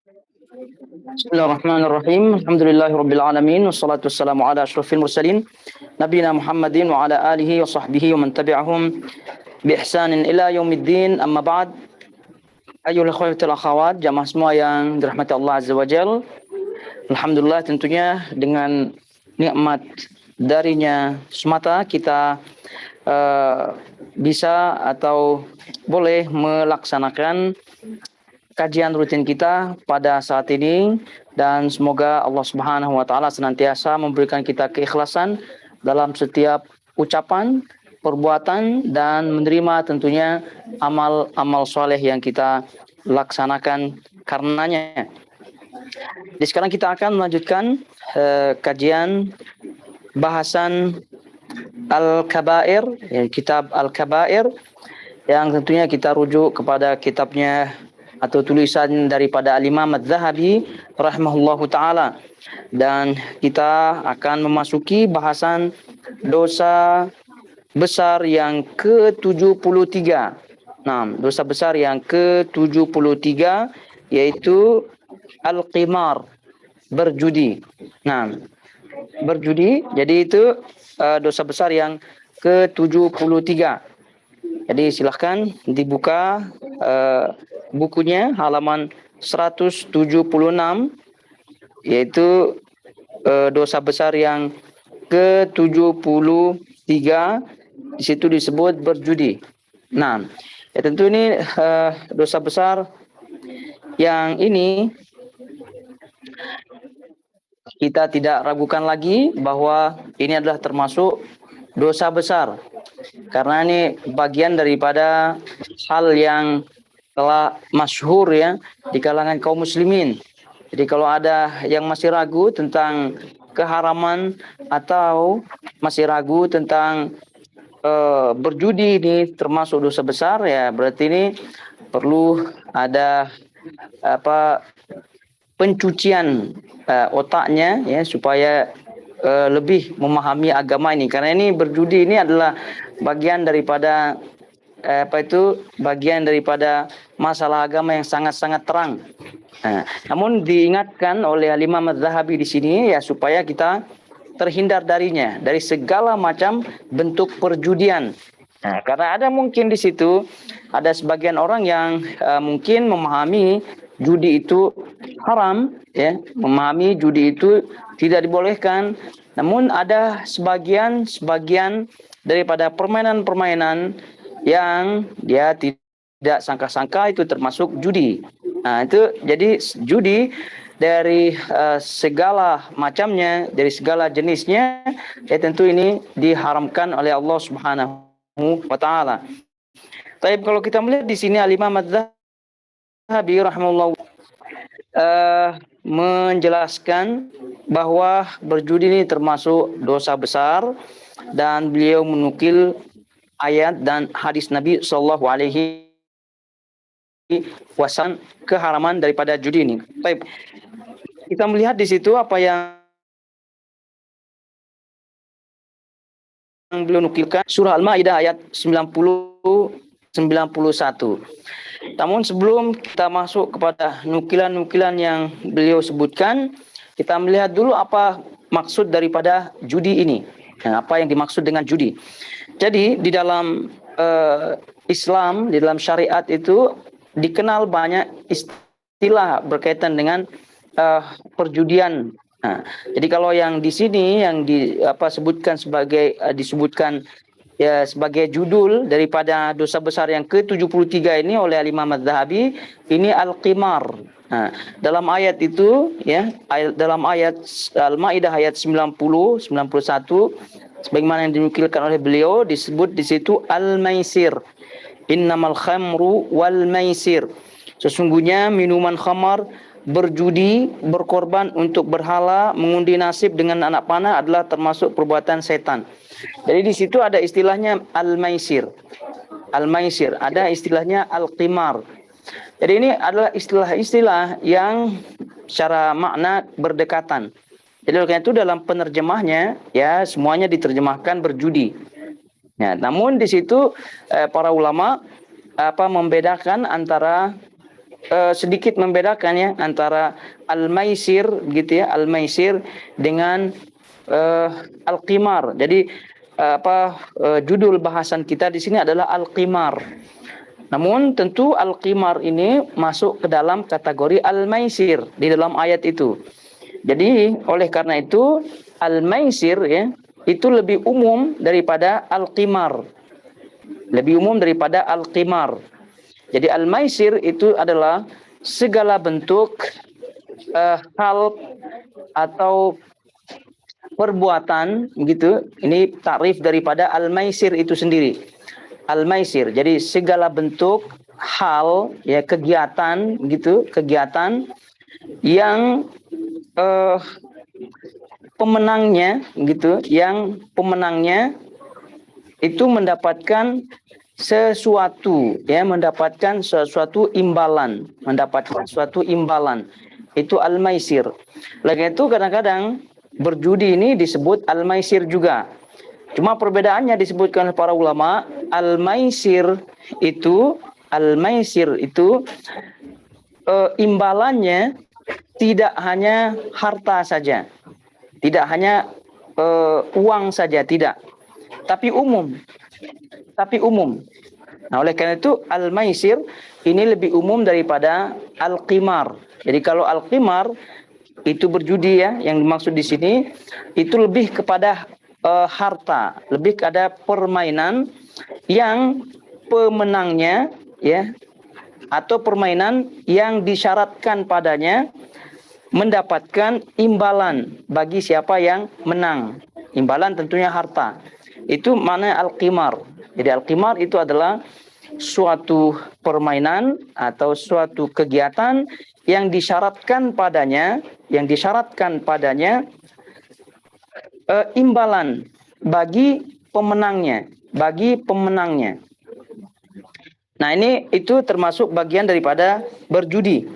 Bismillahirrahmanirrahim. Alhamdulillahirabbil alamin wassalatu wassalamu ala asyrofil mursalin nabiyina Muhammadin wa ala alihi wa sahbihi wa man tabi'ahum bi ihsanin ila yaumiddin. Amma ba'd. Ayyuhal ikhwatul akhawat, jamaah semua yang dirahmati Allah Azza wa Jalla. Alhamdulillah, tentunya dengan nikmat darinya semata kita bisa atau boleh melaksanakan kajian rutin kita pada saat ini, dan semoga Allah Subhanahu wa taala senantiasa memberikan kita keikhlasan dalam setiap ucapan, perbuatan, dan menerima tentunya amal-amal soleh yang kita laksanakan karenanya. Jadi sekarang kita akan melanjutkan kajian bahasan Al-Kabair, kitab Al-Kabair, yang tentunya kita rujuk kepada kitabnya atau tulisan daripada Al-Imam Adz-Dzahabi rahimahullahu taala, dan kita akan memasuki bahasan dosa besar yang ke-73. Nah, dosa besar yang ke-73 yaitu al-qimar, berjudi. Nah, berjudi, jadi itu dosa besar yang ke-73. Jadi silahkan dibuka bukunya halaman 176, yaitu dosa besar yang ke-73. Di situ disebut berjudi. Nah, ya tentu ini dosa besar yang ini kita tidak ragukan lagi bahwa ini adalah termasuk dosa besar, karena ini bagian daripada hal yang telah masyhur ya di kalangan kaum muslimin. Jadi kalau ada yang masih ragu tentang keharaman atau masih ragu tentang berjudi ini termasuk dosa besar, ya berarti ini perlu ada pencucian otaknya ya, supaya lebih memahami agama ini, karena ini berjudi ini adalah bagian daripada bagian daripada masalah agama yang sangat-sangat terang. Namun diingatkan oleh Imam Adz-Dzahabi di sini ya, supaya kita terhindar darinya, dari segala macam bentuk perjudian. Karena ada mungkin di situ ada sebagian orang yang mungkin memahami judi itu haram, ya, memahami judi itu tidak dibolehkan. Namun ada sebagian daripada permainan-permainan yang dia tidak sangka-sangka itu termasuk judi. Nah, itu jadi judi dari segala macamnya, dari segala jenisnya, ya tentu ini diharamkan oleh Allah Subhanahu wa taala. Tapi kalau kita melihat di sini Al-Imam Adz-Dzahabi rahimahullah menjelaskan bahwa berjudi ini termasuk dosa besar, dan beliau menukil ayat dan hadis Nabi Shallallahu Alaihi Wasallam keharaman daripada judi ini. Baik, kita melihat di situ apa yang beliau nukilkan, surah Al-Maidah ayat 90-91. Namun sebelum kita masuk kepada nukilan-nukilan yang beliau sebutkan, kita melihat dulu apa maksud daripada judi ini. Apa yang dimaksud dengan judi. Jadi di dalam Islam, di dalam syariat itu dikenal banyak istilah berkaitan dengan perjudian. Jadi kalau yang di sini yang disebutkan ya sebagai judul daripada dosa besar yang ke-73 ini oleh Imam Adz-Dzahabi, ini al-qimar. Dalam ayat itu ya, dalam ayat Al-Maidah ayat 90-91 sebagaimana yang dinukilkan oleh beliau, disebut di situ al-maisir. Innamal khamru wal maisir. Sesungguhnya minuman khamar, berjudi, berkorban untuk berhala, mengundi nasib dengan anak panah adalah termasuk perbuatan setan. Jadi di situ ada istilahnya al-maisir. Al-maisir, ada istilahnya al-qimar. Jadi ini adalah istilah-istilah yang secara makna berdekatan. Jadi oleh itu dalam penerjemahnya ya semuanya diterjemahkan berjudi. Ya, namun di situ para ulama membedakan antara sedikit membedakan ya antara al-maisir gitu ya, al-maisir dengan al-qimar. Jadi judul bahasan kita di sini adalah al-qimar. Namun tentu al-qimar ini masuk ke dalam kategori al-maisir di dalam ayat itu. Jadi oleh karena itu al-maisir ya itu lebih umum daripada al-qimar. Lebih umum daripada al-qimar. Jadi al-maisir itu adalah segala bentuk hal atau perbuatan gitu. Ini takrif daripada al-maisir itu sendiri. Al-maisir. Jadi segala bentuk hal ya kegiatan gitu, kegiatan yang pemenangnya gitu, yang pemenangnya itu mendapatkan sesuatu ya, mendapatkan sesuatu imbalan, itu al-maisir. Lagi itu kadang-kadang berjudi ini disebut al-maisir juga. Cuma perbedaannya disebutkan para ulama, al-maisir itu imbalannya tidak hanya harta saja, tidak hanya uang saja, tidak, tapi umum. Nah, oleh karena itu al-maisir ini lebih umum daripada al-qimar. Jadi kalau al-qimar itu berjudi ya, yang dimaksud di sini itu lebih kepada harta, lebih kepada permainan yang pemenangnya ya, atau permainan yang disyaratkan padanya mendapatkan imbalan bagi siapa yang menang. Imbalan tentunya harta. Itu mana al-qimar. Jadi al-qimar itu adalah suatu permainan atau suatu kegiatan yang disyaratkan padanya imbalan bagi pemenangnya, Nah, itu termasuk bagian daripada berjudi.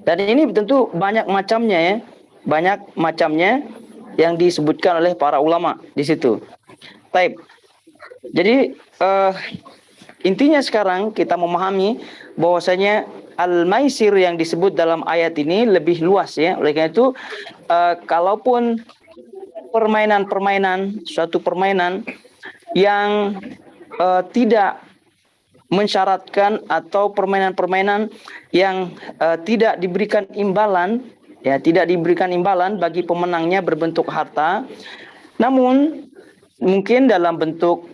Dan ini tentu banyak macamnya ya. Banyak macamnya yang disebutkan oleh para ulama di situ. Baik. Jadi intinya sekarang kita memahami bahwasanya al-maisir yang disebut dalam ayat ini lebih luas ya. Oleh karena itu kalaupun suatu permainan yang tidak mensyaratkan atau permainan-permainan yang tidak diberikan imbalan bagi pemenangnya berbentuk harta, namun mungkin dalam bentuk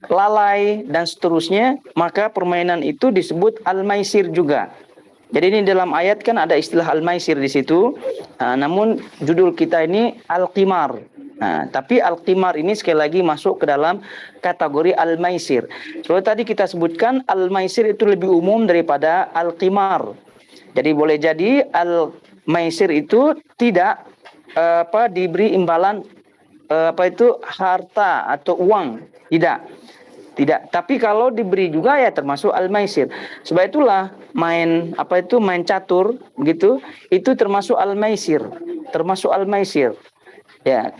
lalai dan seterusnya, maka permainan itu disebut al-maisir juga. Jadi ini dalam ayat kan ada istilah al-maisir di situ. Namun judul kita ini al-qimar. Tapi al-qimar ini sekali lagi masuk ke dalam kategori al-maisir. Seperti tadi kita sebutkan al-maisir itu lebih umum daripada al-qimar. Jadi boleh jadi al-maisir itu tidak diberi imbalan harta atau uang, tidak. Tapi kalau diberi juga ya termasuk al-maisir. Sebab itulah main catur gitu, itu termasuk al-maisir. Ya.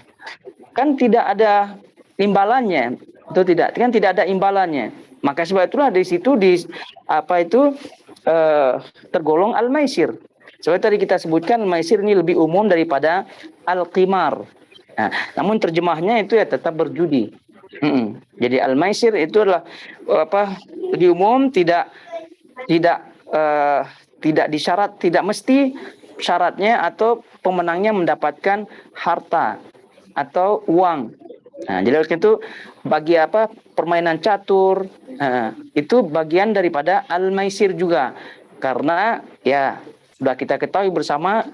Kan tidak ada imbalannya. Itu tidak ada imbalannya. Maka sebab itulah di situ tergolong al-maisir. Sebab tadi kita sebutkan al-maisir ini lebih umum daripada al-qimar. Nah, namun terjemahnya itu ya tetap berjudi. Jadi al-maisir itu adalah lebih umum, tidak mesti syaratnya atau pemenangnya mendapatkan harta atau uang. Nah, jadi itu bagi permainan catur itu bagian daripada al-maisir juga, karena ya sudah kita ketahui bersama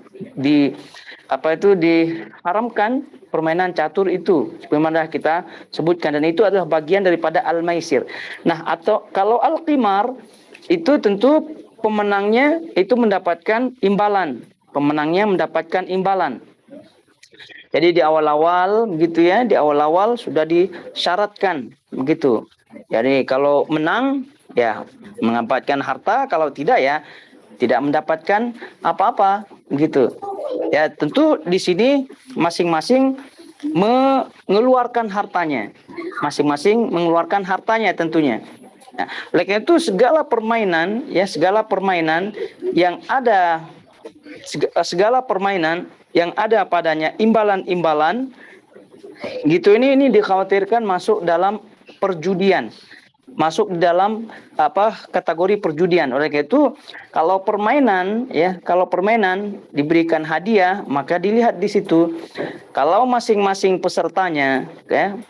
diharamkan permainan catur itu sebagaimana kita sebutkan, dan itu adalah bagian daripada al-maisir. Nah, atau kalau al-qimar itu tentu pemenangnya itu mendapatkan imbalan. Jadi di awal-awal gitu ya, sudah disyaratkan begitu. Jadi kalau menang ya mendapatkan harta, kalau tidak ya tidak mendapatkan apa-apa gitu. Ya tentu di sini masing-masing mengeluarkan hartanya tentunya. Nah, oleh karena itu segala permainan yang ada segala permainan yang ada padanya imbalan-imbalan gitu, ini dikhawatirkan masuk dalam perjudian, masuk dalam kategori perjudian. Oleh karena itu kalau permainan diberikan hadiah, maka dilihat di situ kalau masing-masing pesertanya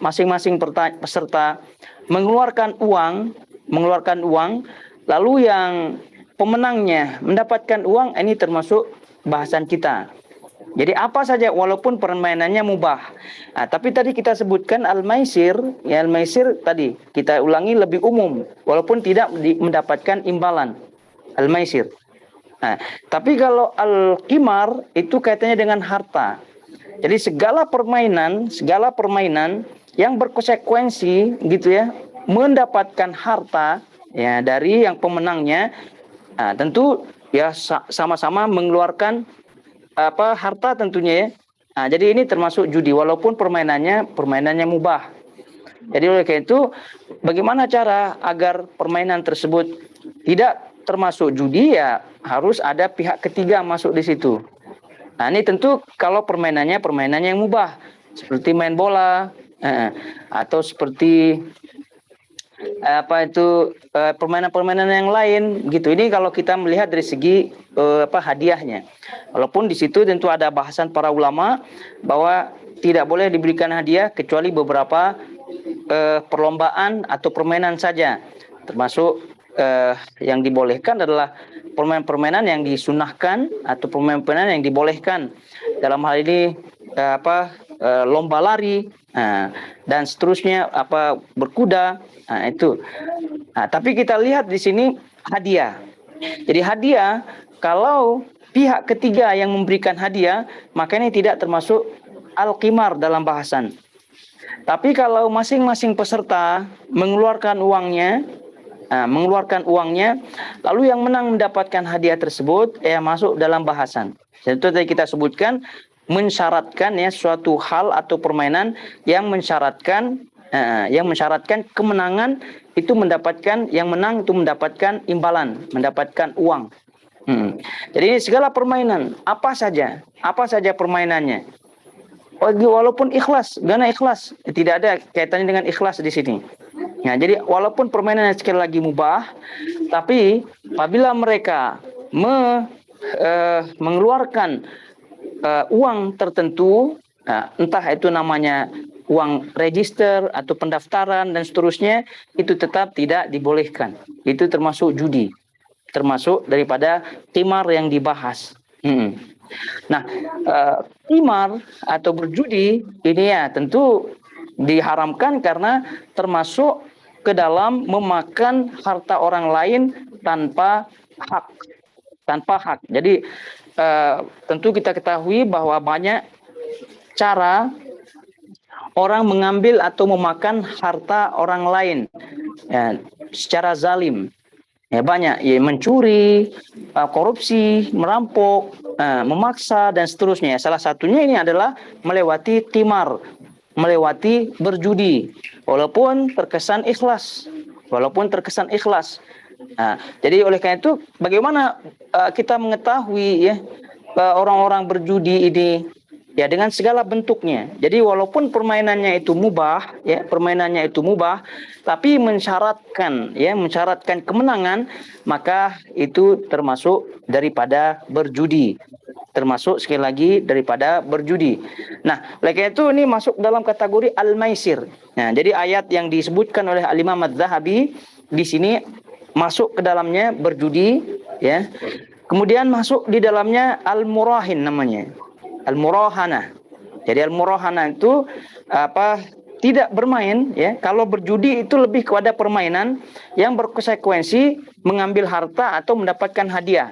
masing-masing peserta mengeluarkan uang, lalu yang pemenangnya mendapatkan uang, ini termasuk bahasan kita. Jadi apa saja walaupun permainannya mubah. Nah, tapi tadi kita sebutkan al-maisir, al-maisir tadi kita ulangi lebih umum walaupun tidak mendapatkan imbalan. Al-maisir. Nah, tapi kalau al-qimar itu kaitannya dengan harta. Jadi segala permainan yang berkonsekuensi gitu ya, mendapatkan harta ya dari yang pemenangnya. Nah, tentu ya sama-sama mengeluarkan harta tentunya ya. Nah, jadi ini termasuk judi walaupun permainannya mubah. Jadi oleh karena itu bagaimana cara agar permainan tersebut tidak termasuk judi, ya harus ada pihak ketiga masuk di situ. Nah, ini tentu kalau permainannya yang mubah seperti main bola atau seperti permainan-permainan yang lain gitu. Ini kalau kita melihat dari segi hadiahnya. Walaupun di situ tentu ada bahasan para ulama bahwa tidak boleh diberikan hadiah kecuali beberapa perlombaan atau permainan saja. Termasuk yang dibolehkan adalah permainan-permainan yang disunahkan atau permainan-permainan yang dibolehkan. Dalam hal ini lomba lari dan seterusnya, berkuda. Nah, itu. Nah, tapi kita lihat di sini hadiah. Jadi hadiah, kalau pihak ketiga yang memberikan hadiah, maka ini tidak termasuk al-qimar dalam bahasan. Tapi kalau masing-masing peserta mengeluarkan uangnya, lalu yang menang mendapatkan hadiah tersebut, masuk dalam bahasan. Dan itu tadi kita sebutkan mensyaratkan ya suatu hal atau permainan yang mensyaratkan kemenangan itu mendapatkan, yang menang itu mendapatkan imbalan, mendapatkan uang. Jadi ini segala permainan apa saja permainannya, walaupun ikhlas, karena ikhlas tidak ada kaitannya dengan ikhlas di sini. Nah, jadi walaupun permainan sekali lagi mubah, tapi apabila mereka mengeluarkan uang tertentu, entah itu namanya uang register atau pendaftaran dan seterusnya, itu tetap tidak dibolehkan. Itu termasuk judi, termasuk daripada qimar yang dibahas. Nah, qimar atau berjudi ini ya tentu diharamkan karena termasuk ke dalam memakan harta orang lain tanpa hak. Jadi tentu kita ketahui bahwa banyak cara orang mengambil atau memakan harta orang lain ya, secara zalim. Ya, banyak ya, mencuri, korupsi, merampok, memaksa dan seterusnya. Salah satunya ini adalah melewati qimar, melewati berjudi, walaupun terkesan ikhlas. Jadi oleh karena itu bagaimana kita mengetahui ya orang-orang berjudi ini ya dengan segala bentuknya. Jadi walaupun permainannya itu mubah, tapi mensyaratkan kemenangan, maka itu termasuk daripada berjudi. Nah, oleh karena itu ini masuk dalam kategori al-maisir. Nah, jadi ayat yang disebutkan oleh Al-Imam Az-Zahabi di sini masuk ke dalamnya berjudi, ya. Kemudian masuk di dalamnya al-murahin namanya. Al-murahana. Jadi al-murahana itu tidak bermain ya. Kalau berjudi itu lebih kepada permainan yang berkonsekuensi mengambil harta atau mendapatkan hadiah.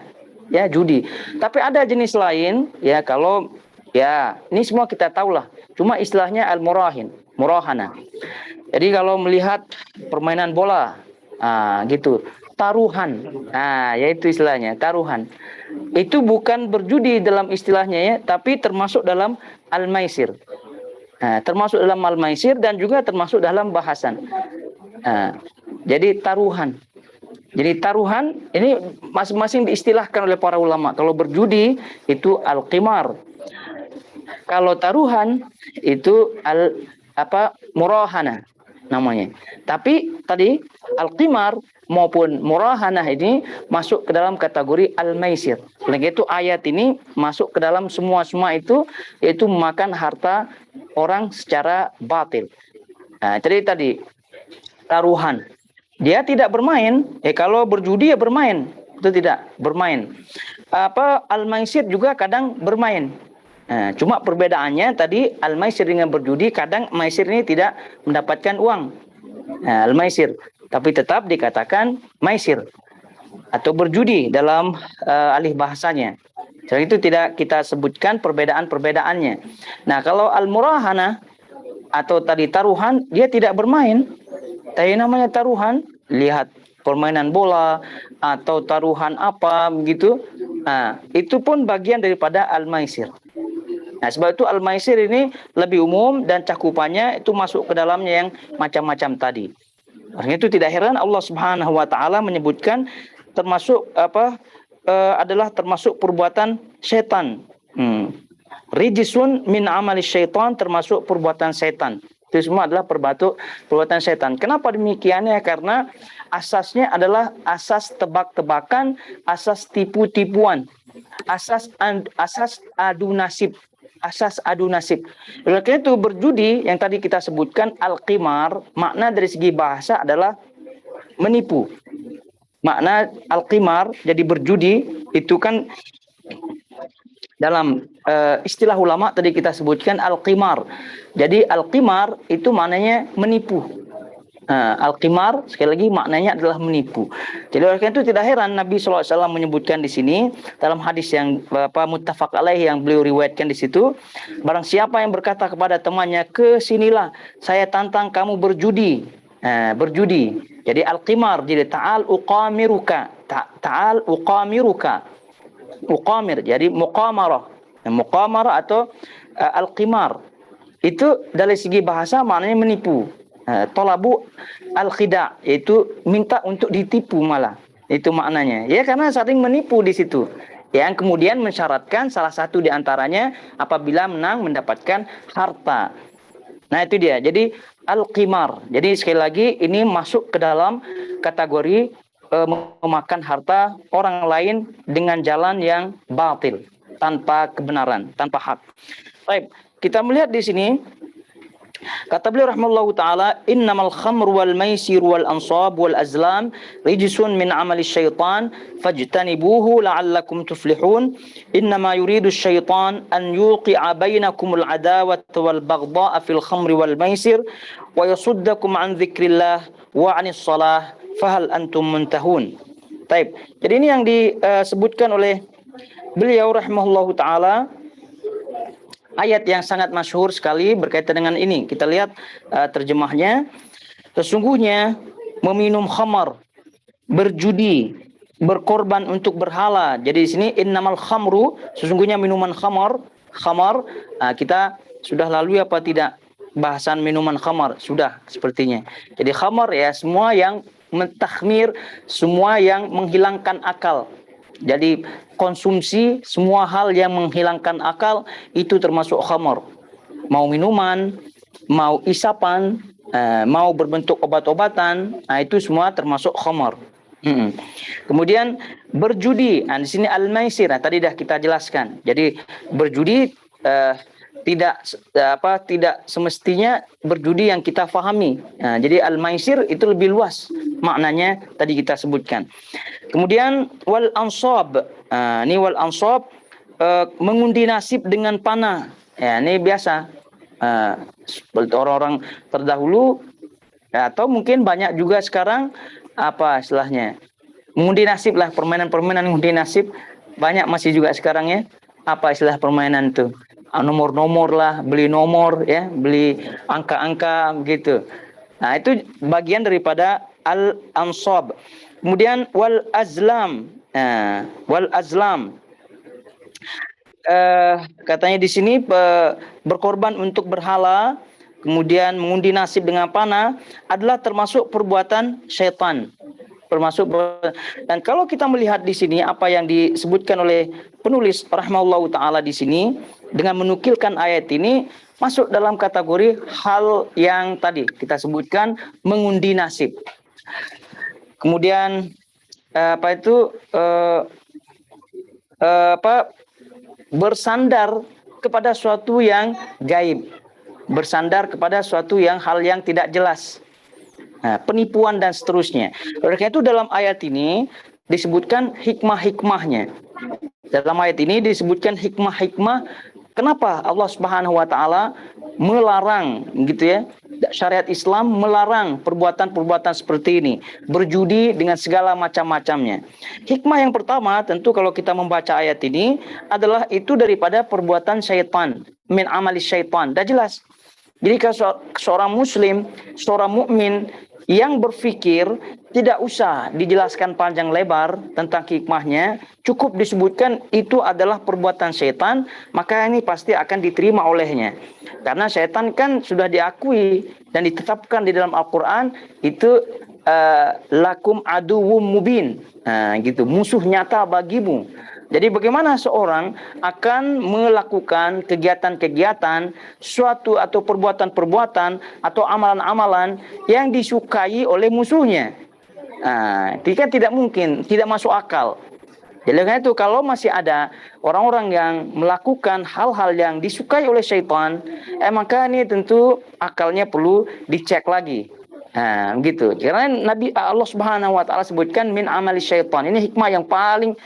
Ya, judi. Tapi ada jenis lain ya, kalau ya ini semua kita tahulah. Cuma istilahnya al-murahin, murahana. Jadi kalau melihat permainan bola, gitu. Taruhan. Yaitu istilahnya, taruhan. Itu bukan berjudi dalam istilahnya ya, tapi termasuk dalam al-maisir. Termasuk dalam al-maisir dan juga termasuk dalam bahasan. Jadi taruhan. Jadi taruhan ini masing-masing diistilahkan oleh para ulama. Kalau berjudi itu al-qimar. Kalau taruhan itu murahana namanya. Tapi tadi al-qimar maupun murahanah ini masuk ke dalam kategori al-maisir. Oleh itu ayat ini masuk ke dalam semua itu, yaitu memakan harta orang secara batil. Nah, jadi tadi taruhan. Dia tidak bermain. Kalau berjudi ya bermain. Itu tidak bermain. Al-maisir juga kadang bermain. Nah, cuma perbedaannya tadi al-maisir dengan berjudi, kadang maisir ini tidak mendapatkan uang. Nah, al-maisir, tapi tetap dikatakan maisir atau berjudi dalam alih bahasanya. Jadi itu tidak kita sebutkan perbedaan-perbedaannya. Nah, kalau al-murahana atau tadi taruhan, dia tidak bermain. Tapi namanya taruhan, lihat permainan bola atau taruhan apa begitu. Nah, itu pun bagian daripada al-maisir. Nah, sebab itu al-maisir ini lebih umum dan cakupannya itu masuk ke dalamnya yang macam-macam tadi. Artinya itu tidak heran Allah Subhanahu wa taala menyebutkan termasuk adalah termasuk perbuatan setan. Rijisun min amali syaitan, termasuk perbuatan setan. Itu semua adalah perbuatan setan. Kenapa demikiannya? Karena asasnya adalah asas tebak-tebakan, asas tipu-tipuan, asas adu nasib. Asas adu nasib. Oleh karena itu berjudi yang tadi kita sebutkan al-qimar, makna dari segi bahasa adalah menipu. Makna al-qimar jadi berjudi itu kan dalam istilah ulama tadi kita sebutkan al-qimar. Jadi al-qimar itu maknanya menipu. Al-qimar sekali lagi maknanya adalah menipu. Jadi oleh karena itu tidak heran Nabi SAW menyebutkan di sini dalam hadis yang muttafaq alaih yang beliau riwayatkan di situ, barang siapa yang berkata kepada temannya, kesinilah saya tantang kamu berjudi. Berjudi. Jadi al-qimar, jadi ta'al uqamiruka. Ta'al uqamiruka. Uqamir, jadi muqamarah. Muqamarah atau al-qimar. Itu dari segi bahasa maknanya menipu. Tolabu al-khida, yaitu minta untuk ditipu malah. Itu maknanya. Ya, karena saling menipu di situ. Yang kemudian mensyaratkan salah satu di antaranya apabila menang mendapatkan harta. Nah, itu dia. Jadi al-qimar. Jadi sekali lagi ini masuk ke dalam kategori memakan harta orang lain dengan jalan yang batil, tanpa kebenaran, tanpa hak. Baik, kita melihat di sini kata beliau rahimahullahu taala, innamal khamru wal maisir wal ansab wal azlam rijsun min amali syaitan fajtanibuhu la'allakum tuflihun. Innama yuridu syaitan an yuqi'a bainakumul adawata wal baghdha'a fil khamri wal maisir wa yasuddakum an dzikrillah wa 'anis shalah fahal antum muntahun. Baik. Jadi ini yang disebutkan oleh beliau rahimahullahu taala, ayat yang sangat masyhur sekali berkaitan dengan ini. Kita lihat terjemahnya. Sesungguhnya meminum khamar, berjudi, berkorban untuk berhala. Jadi di sini innamal khamru, sesungguhnya minuman khamar. Kita sudah lalui apa tidak bahasan minuman khamar? Sudah sepertinya. Jadi khamar ya semua yang mentakhmir, semua yang menghilangkan akal. Jadi konsumsi semua hal yang menghilangkan akal itu termasuk khamar. Mau minuman, mau isapan, mau berbentuk obat-obatan, itu semua termasuk khamar. Kemudian berjudi, di sini al-maisir, tadi dah kita jelaskan. Jadi berjudi tidak semestinya berjudi yang kita fahami. Jadi al-maisir itu lebih luas maknanya tadi kita sebutkan. Kemudian wal ansab. Ini wal ansab mengundi nasib dengan panah. Ya, ini biasa. Seperti orang-orang terdahulu atau mungkin banyak juga sekarang apa istilahnya? Mengundi nasib lah, permainan-permainan mengundi nasib banyak masih juga sekarang ya. Apa istilah permainan itu? Nomor-nomor lah, beli nomor ya, beli angka-angka gitu. Nah, itu bagian daripada al-ansab. Kemudian wal azlam. Wal azlam. Katanya di sini berkorban untuk berhala kemudian mengundi nasib dengan panah adalah termasuk perbuatan syaitan. Dan kalau kita melihat di sini apa yang disebutkan oleh penulis rahimahullahu taala di sini dengan menukilkan ayat ini masuk dalam kategori hal yang tadi kita sebutkan mengundi nasib. Kemudian bersandar kepada suatu yang gaib, bersandar kepada suatu yang hal yang tidak jelas. Penipuan dan seterusnya. Oleh karena itu dalam ayat ini disebutkan hikmah-hikmahnya. Dalam ayat ini disebutkan hikmah-hikmah kenapa Allah Subhanahu wa taala melarang gitu ya. Syariat Islam melarang perbuatan-perbuatan seperti ini, berjudi dengan segala macam-macamnya. Hikmah yang pertama tentu kalau kita membaca ayat ini adalah itu daripada perbuatan syaitan, min amali syaitan. Dah jelas. Jadi kalau seorang muslim, seorang mukmin yang berfikir tidak usah dijelaskan panjang lebar tentang hikmahnya, cukup disebutkan itu adalah perbuatan setan, maka ini pasti akan diterima olehnya. Karena setan kan sudah diakui dan ditetapkan di dalam Al-Quran itu lakum aduwwum mubin, gitu, musuh nyata bagimu. Jadi bagaimana seorang akan melakukan kegiatan-kegiatan, suatu atau perbuatan-perbuatan atau amalan-amalan yang disukai oleh musuhnya. Itu kan tidak mungkin, tidak masuk akal. Jadi karena itu kalau masih ada orang-orang yang melakukan hal-hal yang disukai oleh syaitan, maka ini tentu akalnya perlu dicek lagi. Gitu. Karena Nabi Allah Subhanahu wa taala sebutkan min amali syaitan. Ini hikmah yang paling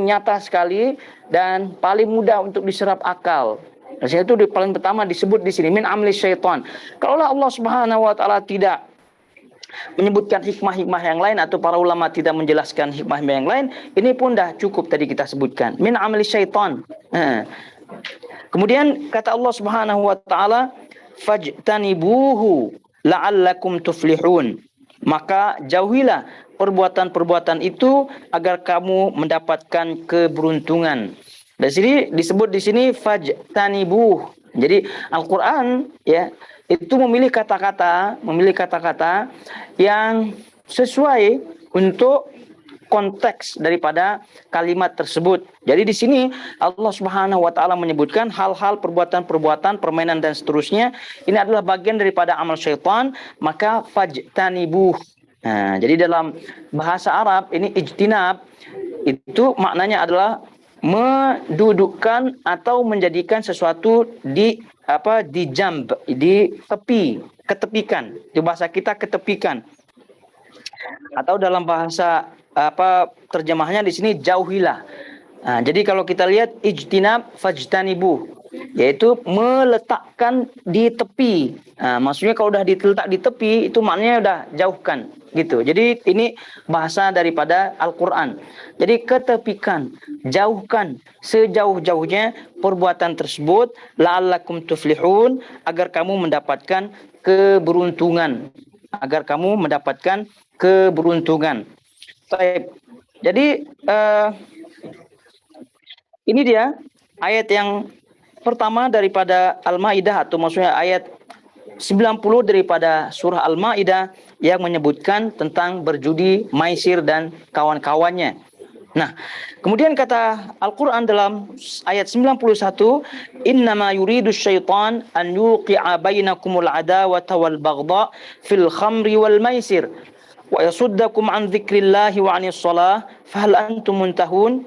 nyata sekali dan paling mudah untuk diserap akal. Dan itu paling pertama disebut di sini min amali syaitan. Kalaulah Allah Subhanahu wa taala tidak menyebutkan hikmah-hikmah yang lain atau para ulama tidak menjelaskan hikmah-hikmah yang lain, ini pun dah cukup tadi kita sebutkan min amali syaitan. Kemudian kata Allah Subhanahu wa taala fajtanibuhu la'allakum tuflihun. Maka jauhilah perbuatan-perbuatan itu agar kamu mendapatkan keberuntungan. Dari sini disebut di sini fajtanibuh. Jadi Al-Qur'an ya itu memilih kata-kata yang sesuai untuk konteks daripada kalimat tersebut. Jadi di sini Allah Subhanahu wa taala menyebutkan hal-hal perbuatan-perbuatan, permainan dan seterusnya ini adalah bagian daripada amal syaitan, maka fajtanibuh. Jadi dalam bahasa Arab ini ijtinab itu maknanya adalah mendudukkan atau menjadikan sesuatu di jamb, di tepi, ketepikan. Di bahasa kita ketepikan. Atau dalam bahasa terjemahnya di sini jauhilah. Jadi kalau kita lihat ijtinab fajtanibuh, yaitu meletakkan di tepi. Maksudnya kalau udah diletak di tepi itu maknanya udah jauhkan gitu. Jadi ini bahasa daripada Al-Qur'an. Jadi ketepikan, jauhkan sejauh-jauhnya perbuatan tersebut la'allakum tuflihun, agar kamu mendapatkan keberuntungan. Baik. Jadi ini dia ayat yang pertama daripada Al-Maidah, atau maksudnya ayat 90 daripada surah Al-Maidah yang menyebutkan tentang berjudi, maisir dan kawan-kawannya. Nah, kemudian kata Al-Qur'an dalam ayat 91, "Innama yuridu syaitan an yuqi'a bainakumul adawata wal baghdha fil khamri wal maisir wa yasuddakum an dzikrillahi wa 'anis shalah fahal antum muntahun."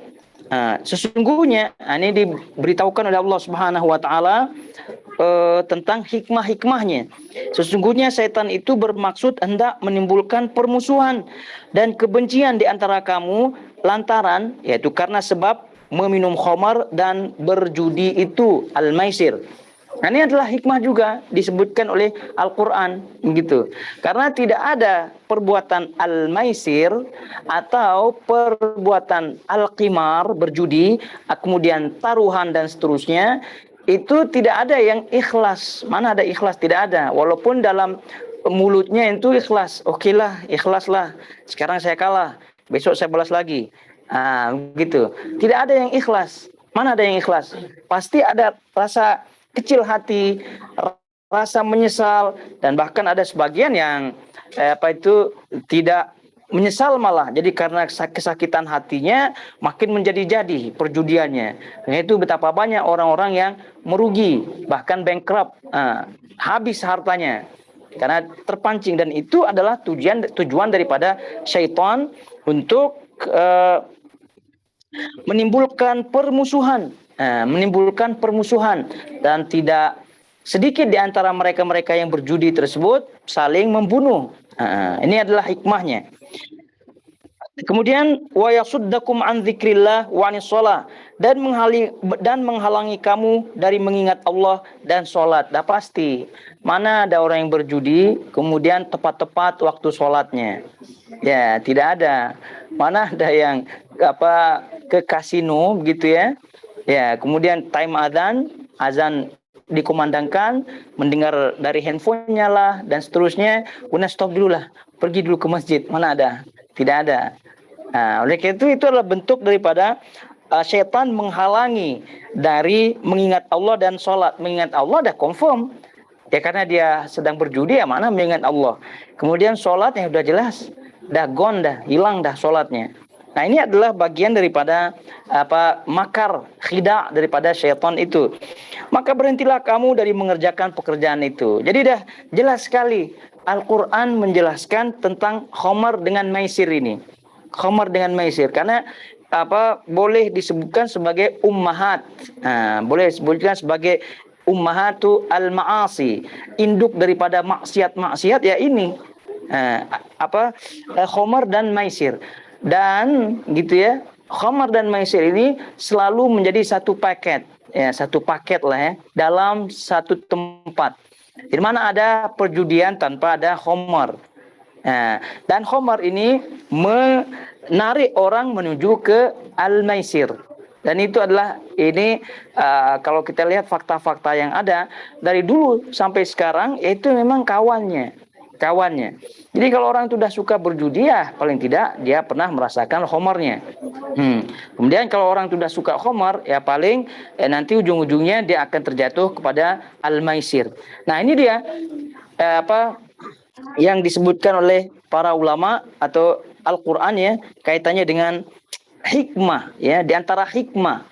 Sesungguhnya ini diberitahukan oleh Allah Subhanahu wa taala tentang hikmah-hikmahnya. Sesungguhnya setan itu bermaksud hendak menimbulkan permusuhan dan kebencian di antara kamu lantaran, yaitu karena sebab meminum khamar dan berjudi itu al-maisir. Nah, ini adalah hikmah juga disebutkan oleh Al-Quran gitu. Karena tidak ada perbuatan al-maisir atau perbuatan al-qimar, berjudi, kemudian taruhan dan seterusnya, itu tidak ada yang ikhlas. Mana ada ikhlas? Tidak ada. Walaupun dalam mulutnya itu ikhlas. Oke lah, ikhlas lah. Sekarang saya kalah, besok saya balas lagi. Gitu. Tidak ada yang ikhlas. Mana ada yang ikhlas? Pasti ada rasa kecil hati, rasa menyesal, dan bahkan ada sebagian yang tidak menyesal malah. Jadi karena kesakitan hatinya makin menjadi-jadi perjudiannya. Nah, itu betapa banyak orang-orang yang merugi, bahkan bankrupt, habis hartanya karena terpancing. Dan itu adalah tujuan daripada syaitan untuk menimbulkan permusuhan, dan tidak sedikit di antara mereka-mereka yang berjudi tersebut saling membunuh. Ini adalah hikmahnya. Kemudian wa yasuddakum an dzikrillah wa anis shalah, dan menghalangi kamu dari mengingat Allah dan sholat. Dah pasti mana ada orang yang berjudi kemudian tepat-tepat waktu sholatnya? Ya, tidak ada. Mana ada yang ke kasino begitu ya? Ya, kemudian time azan dikumandangkan, mendengar dari handphonenya lah dan seterusnya, kemudian stop dulu lah, pergi dulu ke masjid. Mana ada? Tidak ada. Oleh karena itu adalah bentuk daripada syaitan menghalangi dari mengingat Allah dan sholat. Mengingat Allah dah confirm. Ya karena dia sedang berjudi, ya mana mengingat Allah. Kemudian sholatnya sudah jelas, dah gone, dah hilang dah sholatnya. Nah, ini adalah bagian daripada makar khidah daripada syaitan itu. Maka berhentilah kamu dari mengerjakan pekerjaan itu. Jadi dah jelas sekali Al-Quran menjelaskan tentang khamar dengan maisir ini. Khamar dengan maisir, karena boleh disebutkan sebagai ummahat. Boleh disebutkan sebagai ummahatu al-ma'asi, induk daripada maksiat-maksiat ya ini. Khamar dan maisir. Dan gitu ya, khamar dan maisir ini selalu menjadi satu paket lah ya, dalam satu tempat. Di mana ada perjudian tanpa ada khamar. Dan khamar ini menarik orang menuju ke al-maisir. Dan itu adalah kalau kita lihat fakta-fakta yang ada dari dulu sampai sekarang, itu memang kawannya. Jadi kalau orang itu sudah suka berjudi, ya paling tidak dia pernah merasakan khamarnya. Kemudian kalau orang itu sudah suka khamar, ya paling nanti ujung-ujungnya dia akan terjatuh kepada al-maisir. Nah, ini dia yang disebutkan oleh para ulama atau Al-Quran ya, kaitannya dengan hikmah ya. Di antara hikmah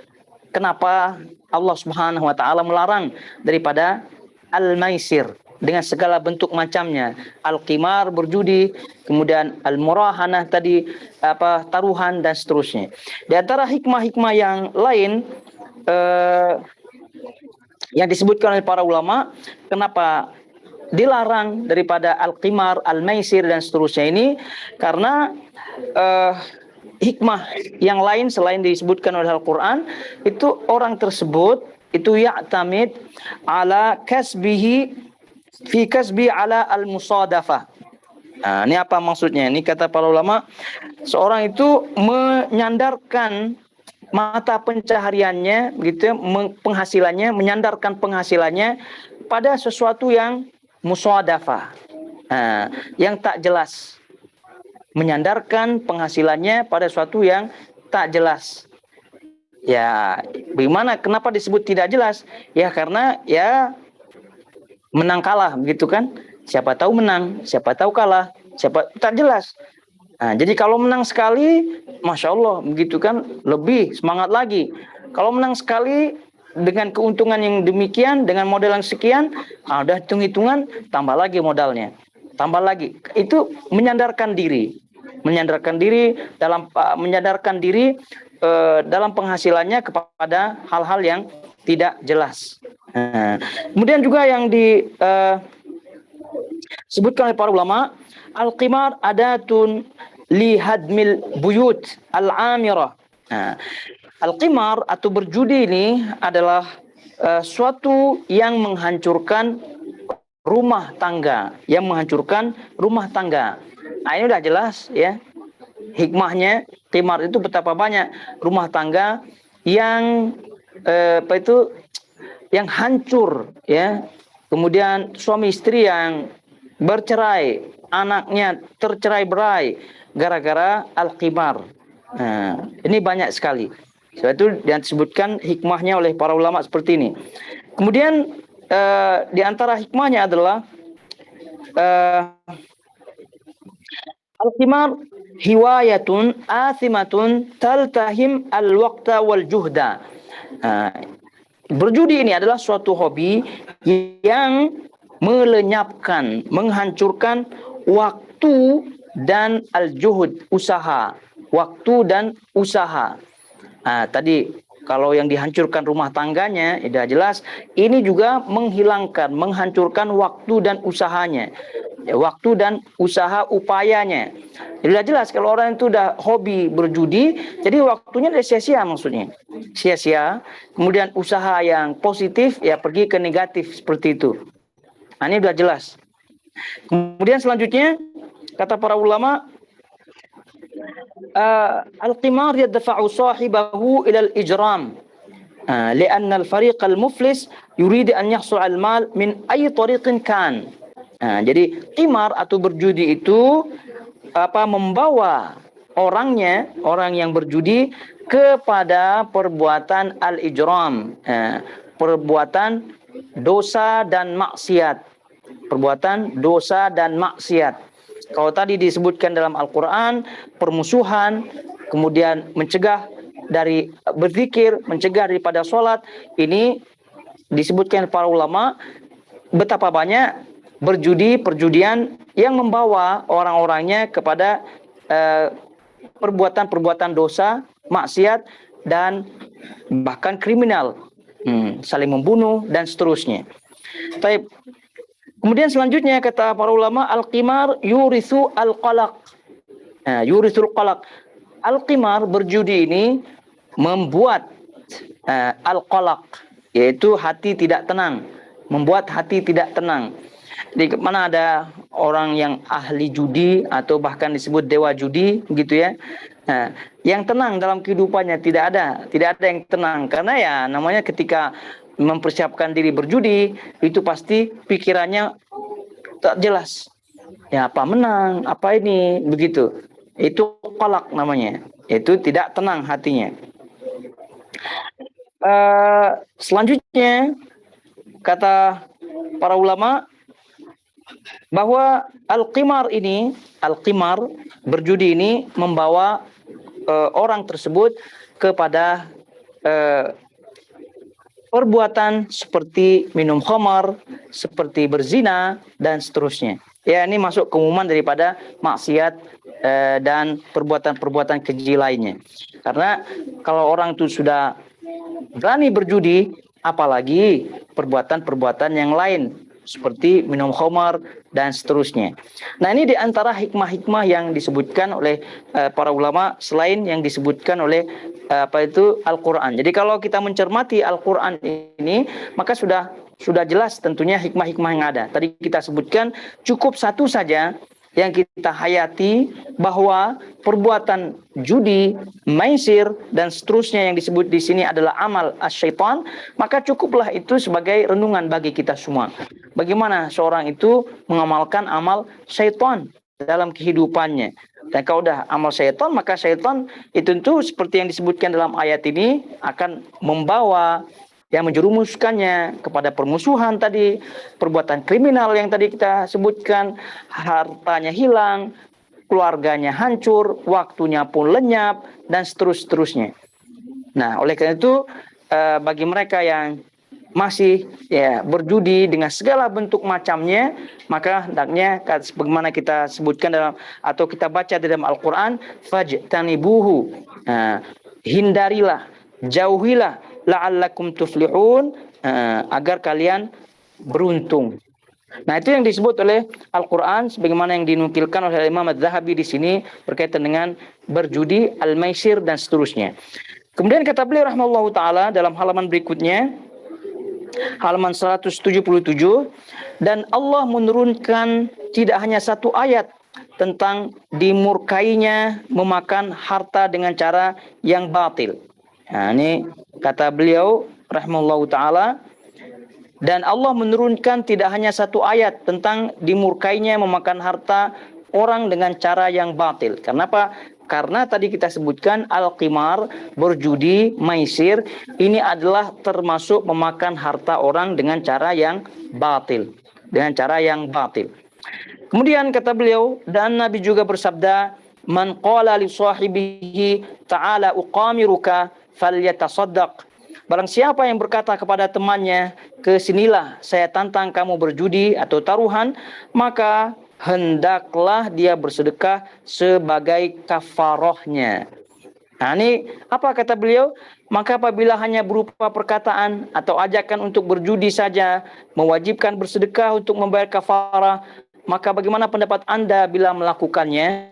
kenapa Allah Subhanahu wa taala melarang daripada al-maisir dengan segala bentuk macamnya, al-qimar berjudi, kemudian al-murahanah tadi taruhan dan seterusnya. Di antara hikmah-hikmah yang lain yang disebutkan oleh para ulama, kenapa dilarang daripada al-qimar, al-maisir dan seterusnya ini, karena hikmah yang lain selain disebutkan oleh Al-Quran, itu orang tersebut itu ya'tamid ala kasbihi fi kasbi ala al-musadafah. Ini apa maksudnya? Ini kata para ulama, seorang itu menyandarkan mata pencahariannya gitu, menyandarkan penghasilannya pada sesuatu yang musadafah, yang tak jelas. Menyandarkan penghasilannya pada sesuatu yang tak jelas. Ya, bagaimana? Kenapa disebut tidak jelas? Ya karena ya menang kalah begitu kan? Siapa tahu menang, siapa tahu kalah, siapa tak jelas. Jadi kalau menang sekali, masya Allah begitu kan, lebih semangat lagi. Kalau menang sekali dengan keuntungan yang demikian, dengan modal yang sekian, udah hitung-hitungan, tambah lagi modalnya, tambah lagi. Itu menyandarkan diri dalam penghasilannya kepada hal-hal yang tidak jelas. Kemudian juga yang disebutkan oleh para ulama, al-qimar adatun li hadmil buyut al-amirah. Al-qimar atau berjudi ini adalah suatu yang menghancurkan rumah tangga, Ini udah jelas ya hikmahnya. Qimar itu betapa banyak rumah tangga yang yang hancur ya. Kemudian suami istri yang bercerai, anaknya tercerai-berai gara-gara al-qimar. Ini banyak sekali. Sebab itu yang disebutkan hikmahnya oleh para ulama seperti ini. Kemudian di antara hikmahnya adalah al-qimar hiwayatun athimatun taltahim al-waqta wal juhda. Berjudi ini adalah suatu hobi yang melenyapkan, menghancurkan waktu dan al-juhud, usaha. Waktu dan usaha. Tadi kalau yang dihancurkan rumah tangganya, sudah jelas. Ini juga menghilangkan, menghancurkan waktu dan usahanya. Waktu dan usaha upayanya. Sudah jelas kalau orang itu udah hobi berjudi, jadi waktunya udah sia-sia maksudnya. Sia-sia. Kemudian usaha yang positif, ya pergi ke negatif seperti itu. Ini sudah jelas. Kemudian selanjutnya, kata para ulama, al-qimar yadfa'u sahibahu ila al-ijram. لأن الفريق المفلس يريد أن يحصل على المال من أي طريق كان. Jadi qimar atau berjudi itu membawa orangnya, orang yang berjudi kepada perbuatan al-ijram, perbuatan dosa dan maksiat. Perbuatan dosa dan maksiat. Kalau tadi disebutkan dalam Al-Quran, permusuhan, kemudian mencegah dari berzikir, mencegah daripada sholat, ini disebutkan para ulama betapa banyak perjudian yang membawa orang-orangnya kepada perbuatan-perbuatan dosa, maksiat, dan bahkan kriminal, saling membunuh dan seterusnya. Kemudian selanjutnya kata para ulama, al-qimar yurithu al-qalaq. Yurithu al-qalaq. Al-qimar berjudi ini membuat al-qalaq, yaitu hati tidak tenang, membuat hati tidak tenang. Di mana ada orang yang ahli judi atau bahkan disebut dewa judi gitu ya. Yang tenang dalam kehidupannya tidak ada yang tenang, karena ya namanya ketika mempersiapkan diri berjudi itu pasti pikirannya tak jelas. Ya apa menang, apa ini begitu. Itu qalaq namanya. Itu tidak tenang hatinya. Selanjutnya kata para ulama bahwa al-qimar berjudi ini membawa orang tersebut kepada perbuatan seperti minum khamar, seperti berzina dan seterusnya. Ya, ini masuk keumuman daripada maksiat dan perbuatan-perbuatan keji lainnya. Karena kalau orang itu sudah berani berjudi, apalagi perbuatan-perbuatan yang lain seperti minum khamar dan seterusnya. Nah, ini di antara hikmah-hikmah yang disebutkan oleh para ulama selain yang disebutkan oleh Al-Quran. Jadi kalau kita mencermati Al-Quran ini, maka sudah jelas tentunya hikmah-hikmah yang ada. Tadi kita sebutkan cukup satu saja yang kita hayati, bahwa perbuatan judi, maisir dan seterusnya yang disebut di sini adalah amal asyaitan, maka cukuplah itu sebagai renungan bagi kita semua. Bagaimana seorang itu mengamalkan amal syaitan dalam kehidupannya. Dan kalau udah amal syaitan, maka syaitan itu tentu seperti yang disebutkan dalam ayat ini akan membawa, yang menjerumuskannya kepada permusuhan tadi, perbuatan kriminal yang tadi kita sebutkan, hartanya hilang, keluarganya hancur, waktunya pun lenyap, dan seterusnya. Nah, oleh karena itu, bagi mereka yang masih berjudi dengan segala bentuk macamnya, maka hendaknya sebagaimana kita sebutkan dalam atau kita baca di dalam Al-Quran, fajtanibuhu, hindarilah, jauhilah, la'allakum tuflihun, agar kalian beruntung. Nah, itu yang disebut oleh Al-Quran sebagaimana yang dinukilkan oleh Imam Az-Zahabi di sini berkaitan dengan berjudi, al-maisir dan seterusnya. Kemudian kata beliau rahimahullahu taala dalam halaman berikutnya, halaman 177, dan Allah menurunkan tidak hanya satu ayat tentang dimurkainya memakan harta dengan cara yang batil. Nah, ini kata beliau rahimahullahu taala, dan Allah menurunkan tidak hanya satu ayat tentang dimurkainya memakan harta orang dengan cara yang batil. Kenapa? Karena tadi kita sebutkan al-qimar, berjudi, maisir, ini adalah termasuk memakan harta orang dengan cara yang batil. Dengan cara yang batil. Kemudian kata beliau, dan Nabi juga bersabda, man qala li sahibihi ta'ala uqamiruka falyatasaddaq. Barang siapa yang berkata kepada temannya, kesinilah saya tantang kamu berjudi atau taruhan, maka hendaklah dia bersedekah sebagai kafarohnya. Nah, ini apa kata beliau? Maka apabila hanya berupa perkataan atau ajakan untuk berjudi saja, mewajibkan bersedekah untuk membayar kafarah, maka bagaimana pendapat Anda bila melakukannya?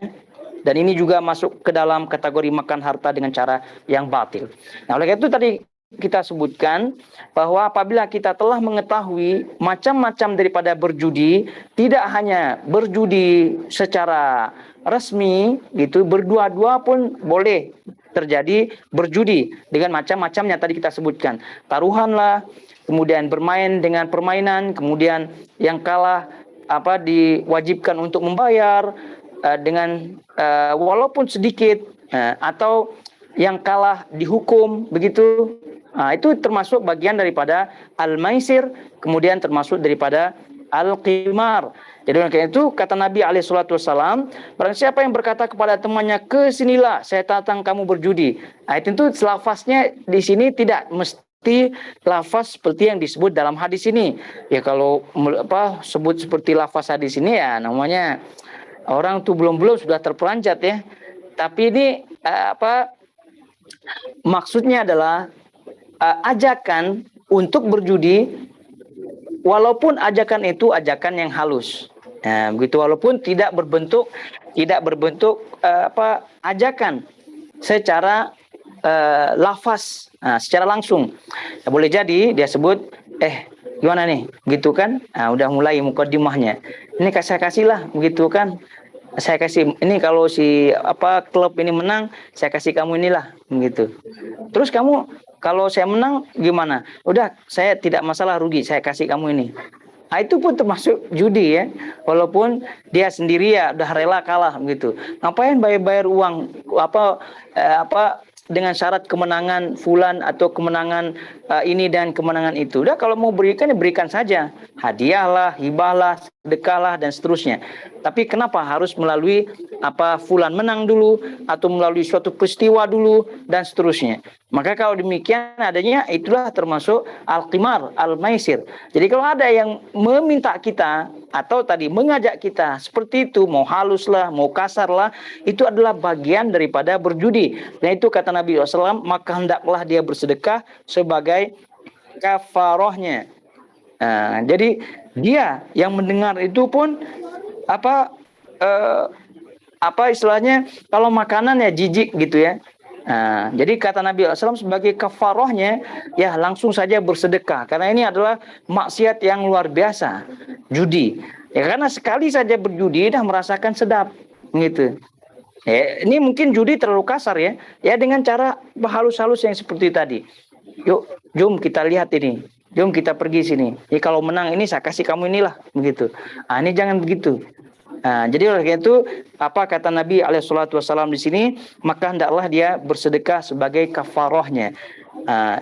Dan ini juga masuk ke dalam kategori makan harta dengan cara yang batil. Nah, oleh itu tadi kita sebutkan bahwa apabila kita telah mengetahui macam-macam daripada berjudi, tidak hanya berjudi secara resmi gitu, berdua-dua pun boleh terjadi berjudi dengan macam-macamnya tadi kita sebutkan. Taruhanlah, kemudian bermain dengan permainan, kemudian yang kalah diwajibkan untuk membayar dengan walaupun sedikit, atau yang kalah dihukum begitu. Itu termasuk bagian daripada al-maisir, kemudian termasuk daripada al-qimar. Jadi karena itu kata Nabi SAW, barang siapa yang berkata kepada temannya, kesinilah saya tantang kamu berjudi. Tentu lafaznya di sini tidak mesti lafaz seperti yang disebut dalam hadis ini. Ya kalau sebut seperti lafaz hadis ini ya namanya orang tuh belum sudah terperanjat ya. Tapi ini maksudnya adalah ajakan untuk berjudi, walaupun ajakan itu ajakan yang halus, begitu, walaupun tidak berbentuk ajakan secara lafaz, secara langsung. Boleh jadi dia sebut, gimana nih, gitu kan? Udah mulai mukadimahnya. Ini saya kasihlah, begitu kan? Saya kasih ini, kalau si klub ini menang, saya kasih kamu inilah, begitu. Terus kamu, kalau saya menang gimana? Udah, saya tidak masalah rugi, saya kasih kamu ini. Itu pun termasuk judi ya, walaupun dia sendiri ya udah rela kalah, begitu. Ngapain bayar uang dengan syarat kemenangan fulan atau kemenangan ini dan kemenangan itu. Udah, kalau mau berikan ya berikan saja, hadiahlah, hibahlah, sedekahlah dan seterusnya. Tapi kenapa harus melalui fulan menang dulu atau melalui suatu peristiwa dulu dan seterusnya? Maka kalau demikian adanya, itulah termasuk al-qimar, al-maisir. Jadi kalau ada yang meminta kita atau tadi mengajak kita seperti itu, mau halus lah, mau kasar lah, itu adalah bagian daripada berjudi. Dan itu kata Nabi SAW, maka hendaklah dia bersedekah sebagai kafarohnya. Jadi dia yang mendengar itu pun istilahnya, kalau makanan ya jijik gitu ya. Jadi kata Nabi SAW sebagai kafarohnya, ya langsung saja bersedekah, karena ini adalah maksiat yang luar biasa, judi. Ya karena sekali saja berjudi dah merasakan sedap, gitu. Ini mungkin judi terlalu kasar ya. Ya dengan cara halus-halus yang seperti tadi. Yuk, jom kita lihat ini. Jom kita pergi sini. Kalau menang ini saya kasih kamu inilah, begitu. Ini jangan begitu. Jadi oleh karena itu kata Nabi SAW di sini, maka hendaklah dia bersedekah sebagai kafarohnya.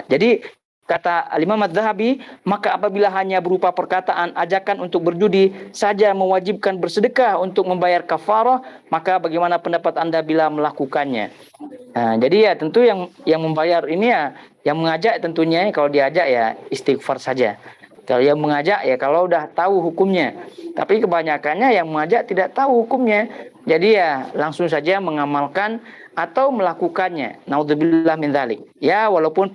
Jadi kata Imam Az-Zahabi, maka apabila hanya berupa perkataan ajakan untuk berjudi saja mewajibkan bersedekah untuk membayar kafarah, maka bagaimana pendapat Anda bila melakukannya? Jadi ya tentu yang membayar ini ya yang mengajak, tentunya kalau diajak ya istighfar saja. Kalau yang mengajak ya kalau udah tahu hukumnya. Tapi kebanyakannya yang mengajak tidak tahu hukumnya. Jadi ya langsung saja mengamalkan atau melakukannya. Naudzubillah min dzalik. Ya walaupun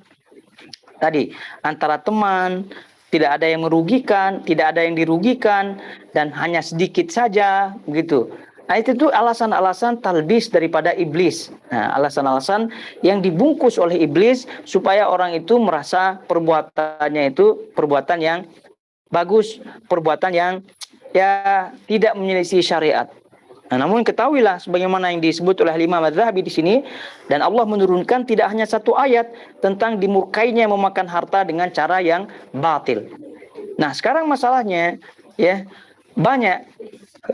tadi antara teman tidak ada yang merugikan, tidak ada yang dirugikan, dan hanya sedikit saja begitu. Itu tuh alasan-alasan talbis daripada iblis. Alasan-alasan yang dibungkus oleh iblis supaya orang itu merasa perbuatannya itu perbuatan yang bagus, perbuatan yang ya tidak menyelisih syariat. Namun ketahuilah sebagaimana yang disebut oleh Imam Az-Zahabi di sini, dan Allah menurunkan tidak hanya satu ayat tentang dimurkainya memakan harta dengan cara yang batil. Nah, sekarang masalahnya ya banyak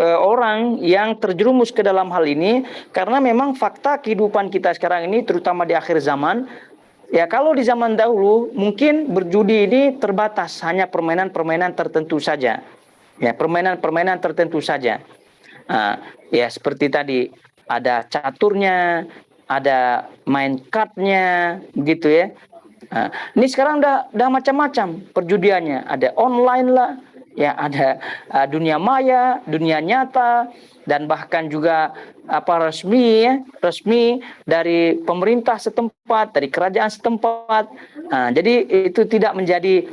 orang yang terjerumus ke dalam hal ini, karena memang fakta kehidupan kita sekarang ini, terutama di akhir zaman. Ya, kalau di zaman dahulu mungkin berjudi ini terbatas, hanya permainan-permainan tertentu saja. Ya, permainan-permainan tertentu saja. Ya seperti tadi, ada caturnya, ada main cardnya, gitu ya. Ini sekarang udah macam-macam perjudiannya. Ada online lah, ya ada dunia maya, dunia nyata, dan bahkan juga resmi ya, resmi dari pemerintah setempat, dari kerajaan setempat. Jadi itu tidak menjadi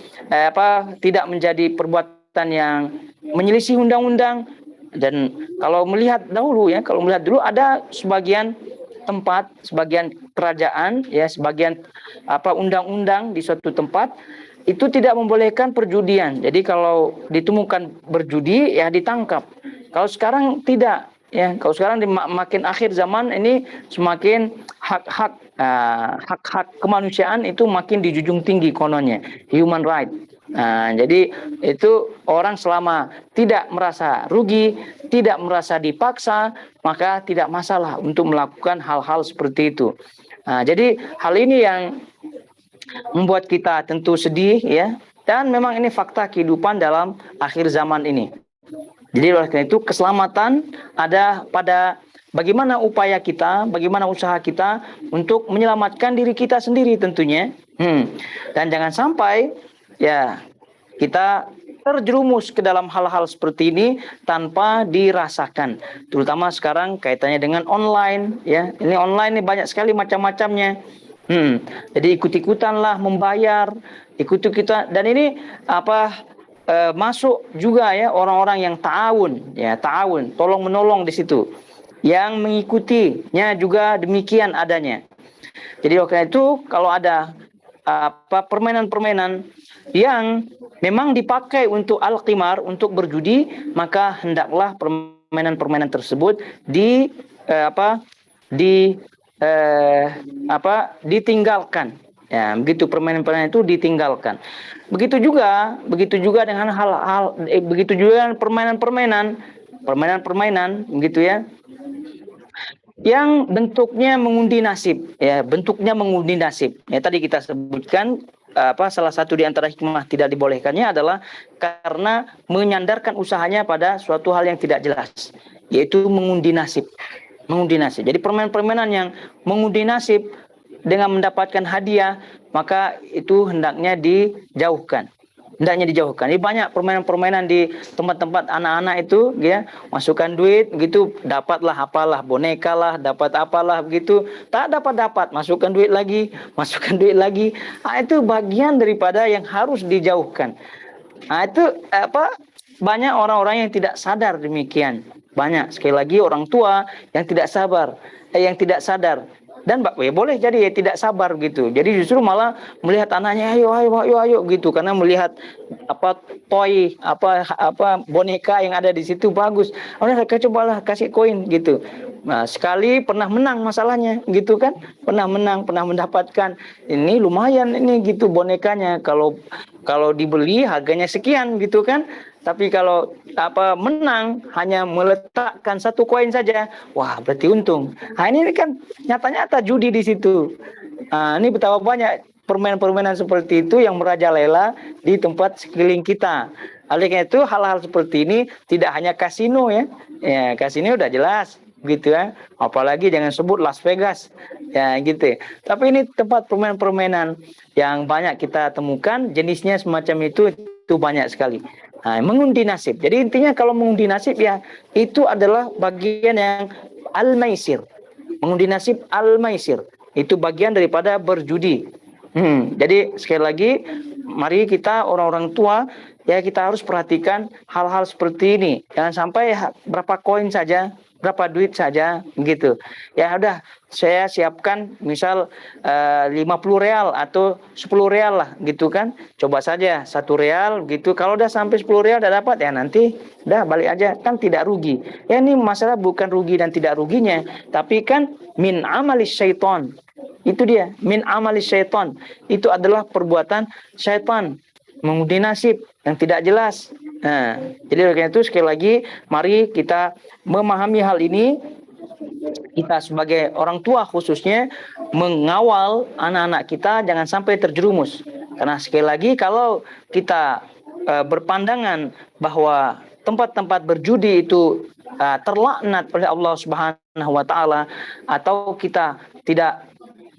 tidak menjadi perbuatan yang menyelisih undang-undang. Dan kalau melihat dahulu ya, kalau melihat dulu ada sebagian tempat, sebagian kerajaan ya, sebagian undang-undang di suatu tempat itu tidak membolehkan perjudian. Jadi kalau ditemukan berjudi ya ditangkap. Kalau sekarang tidak ya, kalau sekarang makin akhir zaman ini semakin hak-hak kemanusiaan itu makin dijunjung tinggi kononnya, human right. Jadi itu orang selama tidak merasa rugi, tidak merasa dipaksa, maka tidak masalah untuk melakukan hal-hal seperti itu. Jadi hal ini yang membuat kita tentu sedih ya, dan memang ini fakta kehidupan dalam akhir zaman ini. Jadi oleh karena itu keselamatan ada pada bagaimana upaya kita, bagaimana usaha kita untuk menyelamatkan diri kita sendiri tentunya. Dan jangan sampai ya kita terjerumus ke dalam hal-hal seperti ini tanpa dirasakan. Terutama sekarang kaitannya dengan online ya. Ini online ini banyak sekali macam-macamnya. Jadi ikut-ikutanlah membayar, ikut-ikutan, dan ini masuk juga ya orang-orang yang ta'awun, tolong menolong di situ. Yang mengikutinya juga demikian adanya. Jadi oleh itu kalau ada permainan-permainan yang memang dipakai untuk al-qimar, untuk berjudi, maka hendaklah permainan-permainan tersebut ditinggalkan. Ya, begitu permainan-permainan itu ditinggalkan. Begitu juga dengan begitu juga dengan permainan-permainan begitu ya, yang bentuknya mengundi nasib ya, ya tadi kita sebutkan salah satu di antara hikmah tidak dibolehkannya adalah karena menyandarkan usahanya pada suatu hal yang tidak jelas, yaitu mengundi nasib. Jadi permainan-permainan yang mengundi nasib dengan mendapatkan hadiah, maka itu hendaknya dijauhkan. Ini banyak permainan-permainan di tempat-tempat anak-anak itu ya, masukkan duit gitu, dapatlah apalah, boneka lah, dapat apalah begitu. Tak dapat, masukkan duit lagi. Itu bagian daripada yang harus dijauhkan. Itu banyak orang-orang yang tidak sadar demikian. Banyak sekali lagi orang tua yang tidak sadar. Dan boleh jadi ya tidak sabar gitu. Jadi justru malah melihat anaknya ayo gitu, karena melihat toy boneka yang ada di situ bagus. Udah cobalah kasih koin gitu. Nah, sekali pernah menang masalahnya gitu kan. Pernah mendapatkan ini lumayan ini gitu bonekanya. Kalau dibeli harganya sekian gitu kan. Tapi kalau menang hanya meletakkan satu koin saja, wah berarti untung. Ini kan nyata-nyata judi di situ. Ini betapa banyak permainan-permainan seperti itu yang merajalela di tempat sekeliling kita. Oleh karena itu hal-hal seperti ini tidak hanya kasino ya. Ya kasino udah jelas gitu ya. Apalagi jangan sebut Las Vegas ya gitu. Tapi ini tempat permainan-permainan yang banyak kita temukan, jenisnya semacam itu banyak sekali. Mengundi nasib. Jadi intinya kalau mengundi nasib ya itu adalah bagian yang al-maisir. Mengundi nasib al-maisir itu bagian daripada berjudi. Jadi sekali lagi mari kita orang-orang tua ya kita harus perhatikan hal-hal seperti ini. Jangan sampai berapa koin saja, berapa duit saja begitu. Ya udah saya siapkan misal 50 real atau 10 real lah gitu kan. Coba saja 1 real gitu. Kalau udah sampai 10 real udah dapat ya nanti udah balik aja, kan tidak rugi. Ya ini masalah bukan rugi dan tidak ruginya, tapi kan min amalis syaitan. Itu dia, min amalis syaitan. Itu adalah perbuatan syaitan, mengundi nasib yang tidak jelas. Nah, jadi karena itu sekali lagi mari kita memahami hal ini, kita sebagai orang tua khususnya mengawal anak-anak kita jangan sampai terjerumus. Karena sekali lagi kalau kita berpandangan bahwa tempat-tempat berjudi itu terlaknat oleh Allah Subhanahu wa taala, atau kita tidak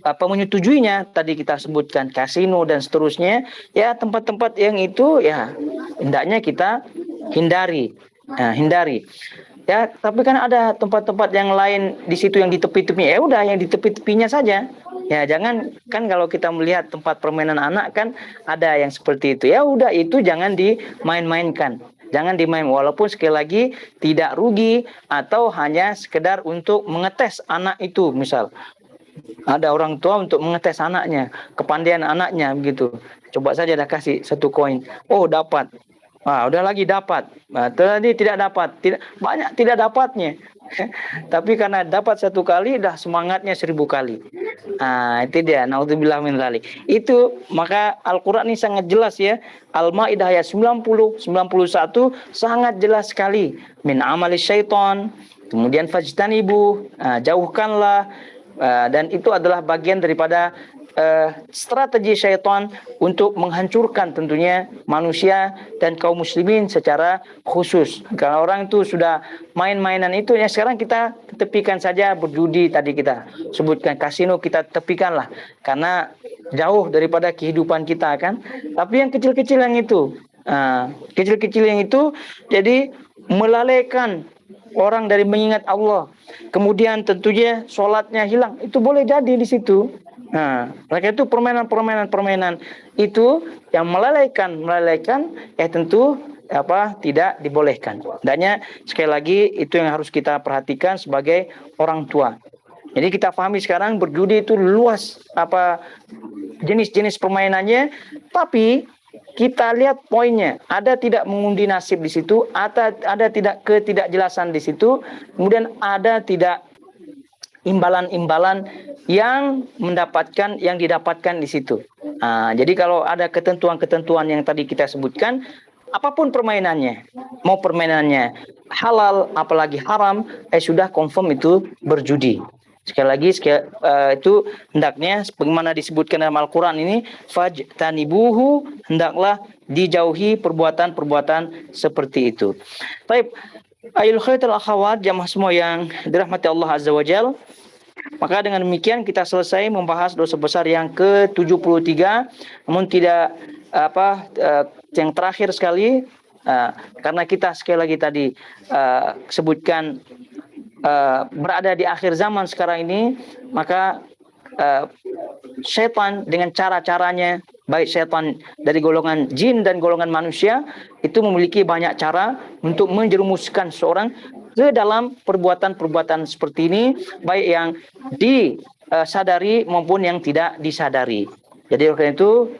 menyetujuinya, tadi kita sebutkan kasino dan seterusnya, ya tempat-tempat yang itu ya hendaknya kita hindari. Hindari. Ya, tapi kan ada tempat-tempat yang lain di situ yang di tepi-tepi. Ya udah, yang di tepi-tepinya saja. Ya, jangan kan kalau kita melihat tempat permainan anak kan ada yang seperti itu. Ya udah, itu jangan dimain-mainkan. Jangan dimain, walaupun sekali lagi tidak rugi atau hanya sekedar untuk mengetes anak itu, misal ada orang tua untuk mengetes anaknya, kepandaian anaknya begitu. Coba saja dah kasih 1 koin. Oh, dapat. Udah lagi dapat. Tadi tidak dapat. Banyak tidak dapatnya. Tapi karena dapat 1 kali, dah semangatnya 1000 kali. Itu dia. Naudzubillah min dzalik. Itu maka Al-Quran ini sangat jelas ya. Al-Maidah ayat 90, 91 sangat jelas sekali. Min amali syaiton. Kemudian fajtanibu, jauhkanlah. Dan itu adalah bagian daripada strategi syaitan untuk menghancurkan tentunya manusia dan kaum muslimin secara khusus. Kalau orang itu sudah main-mainan itu, ya sekarang kita tepikan saja berjudi, tadi kita sebutkan kasino, kita tepikanlah karena jauh daripada kehidupan kita kan. Tapi yang kecil-kecil yang itu, kecil-kecil yang itu jadi melalaikan orang dari mengingat Allah. Kemudian tentunya sholatnya hilang. Itu boleh jadi di situ. Mereka itu permainan itu yang melalaikan, ya tentu tidak dibolehkan. Hendaknya sekali lagi itu yang harus kita perhatikan sebagai orang tua. Jadi kita pahami sekarang berjudi itu luas jenis-jenis permainannya, tapi kita lihat poinnya, ada tidak mengundi nasib di situ, ada tidak ketidakjelasan di situ, kemudian ada tidak imbalan-imbalan yang didapatkan di situ. Jadi kalau ada ketentuan-ketentuan yang tadi kita sebutkan, apapun permainannya, mau permainannya halal apalagi haram, sudah confirm itu berjudi. Sekali lagi itu hendaknya bagaimana disebutkan dalam Al-Quran ini, fajtanibuhu, hendaklah dijauhi perbuatan-perbuatan seperti itu. Baik, ayul khaitul akhawat, jamaah semua yang dirahmati Allah Azza wa Jal. Maka dengan demikian kita selesai membahas dosa besar yang ke-73. Namun tidak yang terakhir sekali, karena kita sekali lagi tadi sebutkan berada di akhir zaman sekarang ini, maka setan dengan cara-caranya, baik setan dari golongan jin dan golongan manusia, itu memiliki banyak cara untuk menjerumuskan seorang ke dalam perbuatan-perbuatan seperti ini, baik yang disadari maupun yang tidak disadari. Jadi oleh itu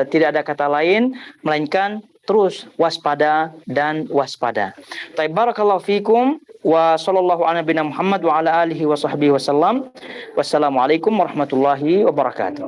tidak ada kata lain melainkan terus waspada dan waspada. Barakallahu fikum wa sallallahu ala nabiyina Muhammad wa ala alihi wa sahbihi wasallam. Wassalamualaikum warahmatullahi wabarakatuh.